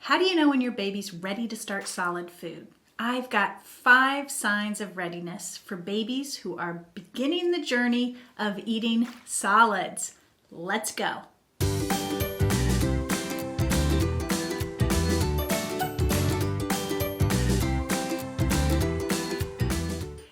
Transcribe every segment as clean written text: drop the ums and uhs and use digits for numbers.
How do you know when your baby's ready to start solid food? I've got 5 signs of readiness for babies who are beginning the journey of eating solids. Let's go.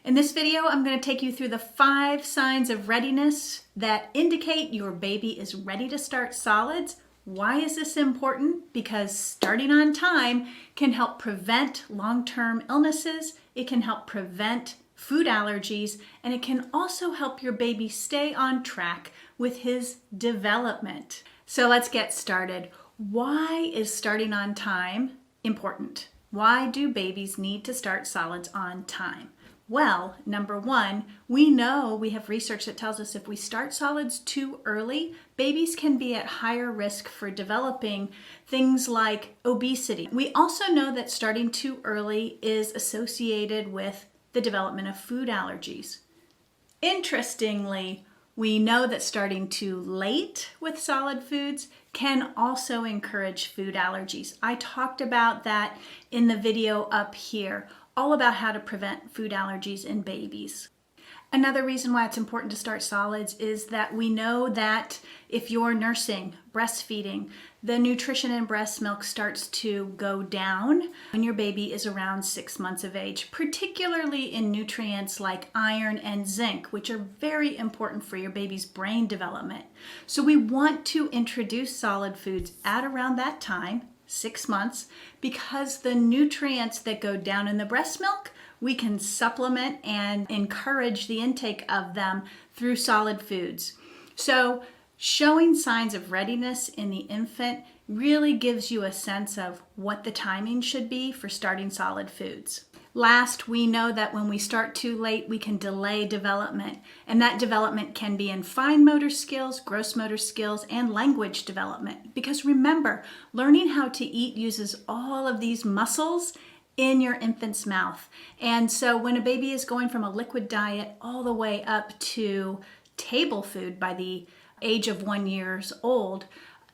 In this video, I'm going to take you through the 5 signs of readiness that indicate your baby is ready to start solids. Why is this important? Because starting on time can help prevent long-term illnesses, it can help prevent food allergies, and it can also help your baby stay on track with his development. So let's get started. Why is starting on time important? Why do babies need to start solids on time? Well, number 1, we know we have research that tells us if we start solids too early, babies can be at higher risk for developing things like obesity. We also know that starting too early is associated with the development of food allergies. Interestingly, we know that starting too late with solid foods can also encourage food allergies. I talked about that in the video up here, all about how to prevent food allergies in babies. Another reason why it's important to start solids is that we know that if you're nursing, breastfeeding, the nutrition in breast milk starts to go down when your baby is around 6 months of age, particularly in nutrients like iron and zinc, which are very important for your baby's brain development. So we want to introduce solid foods at around that time, 6 months, because the nutrients that go down in the breast milk, we can supplement and encourage the intake of them through solid foods. So showing signs of readiness in the infant really gives you a sense of what the timing should be for starting solid foods. Last, we know that when we start too late, we can delay development, and that development can be in fine motor skills, gross motor skills, and language development. Because remember, learning how to eat uses all of these muscles in your infant's mouth. And so when a baby is going from a liquid diet all the way up to table food by the age of 1 year old,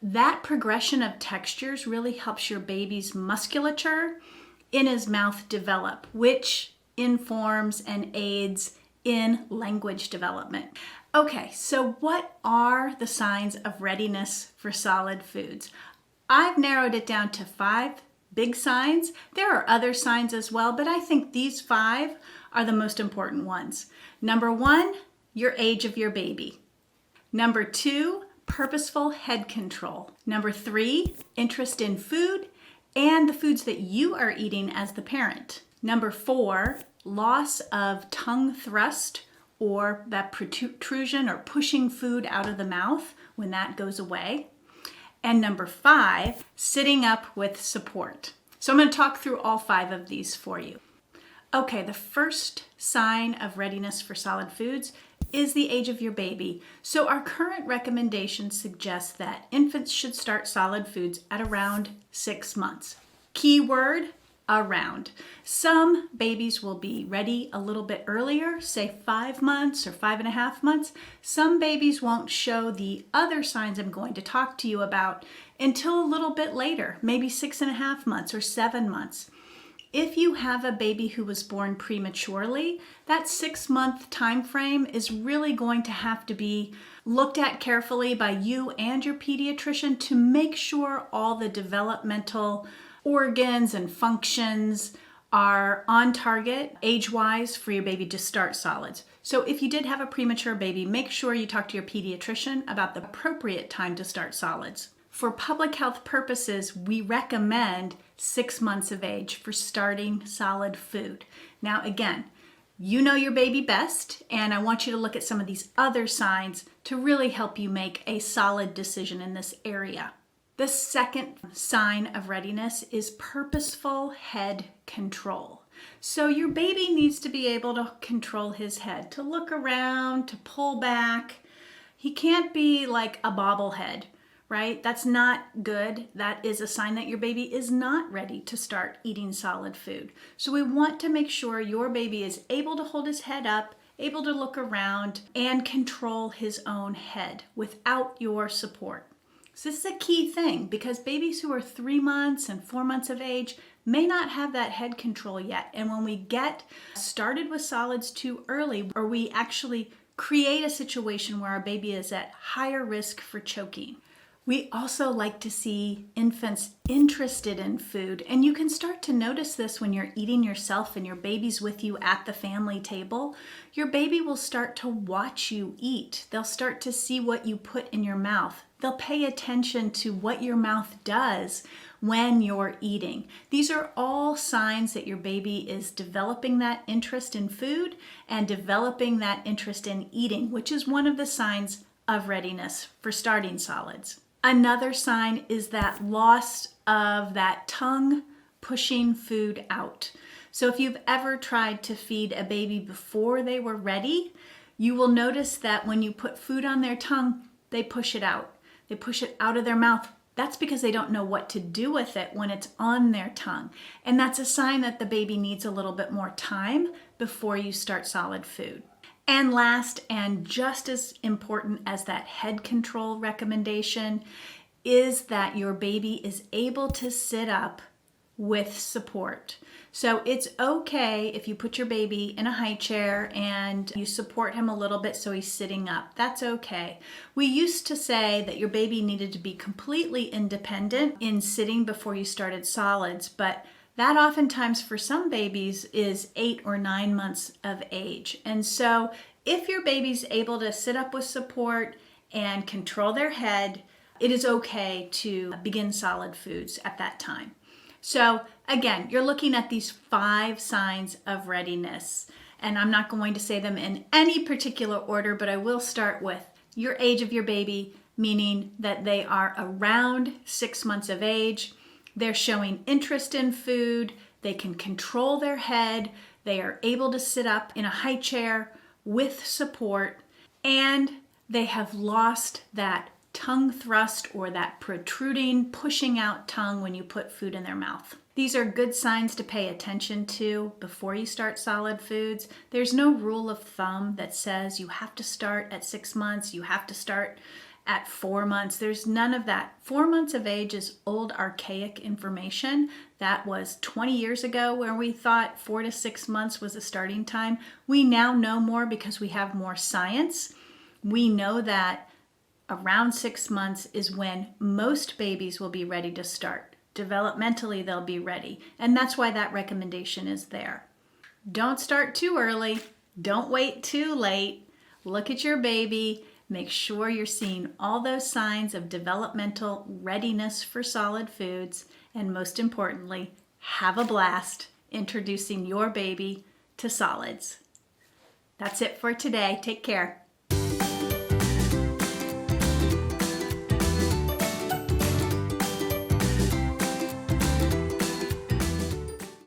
that progression of textures really helps your baby's musculature in his mouth develop, which informs and aids in language development. Okay, so what are the signs of readiness for solid foods? I've narrowed it down to 5 big signs. There are other signs as well, but I think these 5 are the most important ones. Number 1, your age of your baby. Number 2, purposeful head control. Number 3, interest in food and the foods that you are eating as the parent. Number 4, loss of tongue thrust, or that protrusion or pushing food out of the mouth when that goes away. And number 5, sitting up with support. So I'm going to talk through all 5 of these for you. Okay, the first sign of readiness for solid foods is the age of your baby. So our current recommendations suggest that infants should start solid foods at around 6 months. Keyword, around. Some babies will be ready a little bit earlier, say 5 months or 5.5 months. Some babies won't show the other signs I'm going to talk to you about until a little bit later, maybe 6.5 months or 7 months. If you have a baby who was born prematurely, that 6-month time frame is really going to have to be looked at carefully by you and your pediatrician to make sure all the developmental organs and functions are on target age-wise for your baby to start solids. So if you did have a premature baby, make sure you talk to your pediatrician about the appropriate time to start solids. For public health purposes, we recommend 6 months of age for starting solid food. Now again, you know your baby best, and I want you to look at some of these other signs to really help you make a solid decision in this area. The second sign of readiness is purposeful head control. So your baby needs to be able to control his head, to look around, to pull back. He can't be like a bobblehead, right? That's not good. That is a sign that your baby is not ready to start eating solid food. So we want to make sure your baby is able to hold his head up, able to look around, and control his own head without your support. So this is a key thing because babies who are 3 months and 4 months of age may not have that head control yet. And when we get started with solids too early, or we actually create a situation where our baby is at higher risk for choking. We also like to see infants interested in food, and you can start to notice this when you're eating yourself and your baby's with you at the family table. Your baby will start to watch you eat. They'll start to see what you put in your mouth. They'll pay attention to what your mouth does when you're eating. These are all signs that your baby is developing that interest in food and developing that interest in eating, which is one of the signs of readiness for starting solids. Another sign is that loss of that tongue pushing food out. So if you've ever tried to feed a baby before they were ready, you will notice that when you put food on their tongue, they push it out. They push it out of their mouth. That's because they don't know what to do with it when it's on their tongue. And that's a sign that the baby needs a little bit more time before you start solid food. And last, and just as important as that head control recommendation, is that your baby is able to sit up with support. So it's okay if you put your baby in a high chair and you support him a little bit so he's sitting up. That's okay. We used to say that your baby needed to be completely independent in sitting before you started solids, but that oftentimes for some babies is 8 or 9 months of age. And so if your baby's able to sit up with support and control their head, it is okay to begin solid foods at that time. So again, you're looking at these 5 signs of readiness. And I'm not going to say them in any particular order, but I will start with your age of your baby, meaning that they are around 6 months of age. They're showing interest in food, they can control their head, they are able to sit up in a high chair with support, and they have lost that tongue thrust or that protruding, pushing out tongue when you put food in their mouth. These are good signs to pay attention to before you start solid foods. There's no rule of thumb that says you have to start at 6 months, you have to start at 4 months. There's none of that. 4 months of age is old, archaic information. That was 20 years ago where we thought 4 to 6 months was a starting time. We now know more because we have more science. We know that around 6 months is when most babies will be ready to start. Developmentally, they'll be ready. And that's why that recommendation is there. Don't start too early. Don't wait too late. Look at your baby. Make sure you're seeing all those signs of developmental readiness for solid foods. And most importantly, have a blast introducing your baby to solids. That's it for today. Take care.